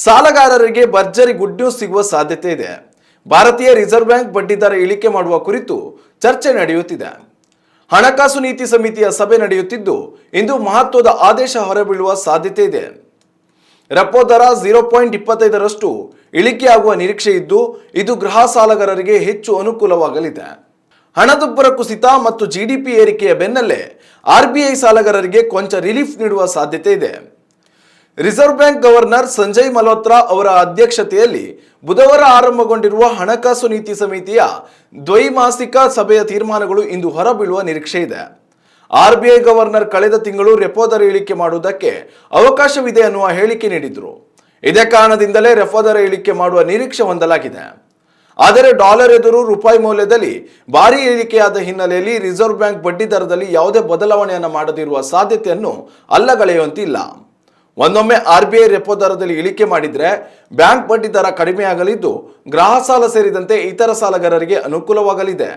ಸಾಲಗಾರರಿಗೆ ಭರ್ಜರಿ good news ಸಿಗುವ ಸಾಧ್ಯತೆ ಇದೆ. ಭಾರತೀಯ ರಿಸರ್ವ್ ಬ್ಯಾಂಕ್ ಬಡ್ಡಿದರ ಇಳಿಕೆ ಮಾಡುವ ಕುರಿತು ಚರ್ಚೆ ನಡೆಯುತ್ತಿದೆ. ಹಣಕಾಸು ನೀತಿ ಸಮಿತಿಯ ಸಭೆ ನಡೆಯುತ್ತಿದ್ದು ಇಂದು ಮಹತ್ವದ ಆದೇಶ ಹೊರಬೀಳುವ ಸಾಧ್ಯತೆ ಇದೆ. ರೆಪೋ ದರ 0.25ರಷ್ಟು ಇಳಿಕೆಯಾಗುವ ನಿರೀಕ್ಷೆ ಇದ್ದು ಇದು ಗೃಹ ಸಾಲಗಾರರಿಗೆ ಹೆಚ್ಚು ಅನುಕೂಲವಾಗಲಿದೆ. ಹಣದುಬ್ಬರ ಕುಸಿತ ಮತ್ತು ಜಿಡಿಪಿ ಏರಿಕೆಯ ಬೆನ್ನಲ್ಲೇ ಆರ್ಬಿಐ ಸಾಲಗಾರರಿಗೆ ಕೊಂಚ ರಿಲೀಫ್ ನೀಡುವ ಸಾಧ್ಯತೆ ಇದೆ. Reserve bank governor Sanjay Malhotra ಅವರ ಅಧ್ಯಕ್ಷತೆಯಲ್ಲಿ ಬುಧವಾರ ಆರಂಭಗೊಂಡಿರುವ ಹಣಕಾಸು ನೀತಿ ಸಮಿತಿಯ ದ್ವೈಮಾಸಿಕ ಸಭೆಯ ತೀರ್ಮಾನಗಳು ಇಂದು ಹೊರಬೀಳುವ ನಿರೀಕ್ಷೆ ಇದೆ. ಆರ್ಬಿಐ ಗವರ್ನರ್ ಕಳೆದ ತಿಂಗಳು ರೆಪೋ ದರ ಇಳಿಕೆ ಮಾಡುವುದಕ್ಕೆ ಅವಕಾಶವಿದೆ ಅನ್ನುವ ಹೇಳಿಕೆ ನೀಡಿದ್ರು. ಇದೇ ಕಾರಣದಿಂದಲೇ ರೆಪೋ ದರ ಇಳಿಕೆ ಮಾಡುವ ನಿರೀಕ್ಷೆ ಹೊಂದಲಾಗಿದೆ. ಆದರೆ ಡಾಲರ್ ಎದುರು ರೂಪಾಯಿ ಮೌಲ್ಯದಲ್ಲಿ ಭಾರೀ ಇಳಿಕೆಯಾದ ಹಿನ್ನೆಲೆಯಲ್ಲಿ ರಿಸರ್ವ್ ಬ್ಯಾಂಕ್ ಬಡ್ಡಿ ದರದಲ್ಲಿ ಯಾವುದೇ ಬದಲಾವಣೆಯನ್ನು ಮಾಡದಿರುವ ಸಾಧ್ಯತೆಯನ್ನು ಅಲ್ಲಗಳೆಯುವಂತಿಲ್ಲ. ಒಂದೊಮ್ಮೆ ಆರ್ಬಿಐ ರೆಪೋ ದರದಲ್ಲಿ ಇಳಿಕೆ ಮಾಡಿದ್ರೆ ಬ್ಯಾಂಕ್ ಬಡ್ಡಿ ದರ ಕಡಿಮೆಯಾಗಲಿದ್ದು ಗೃಹ ಸಾಲ ಸೇರಿದಂತೆ ಇತರ ಸಾಲಗಾರರಿಗೆ ಅನುಕೂಲವಾಗಲಿದೆ.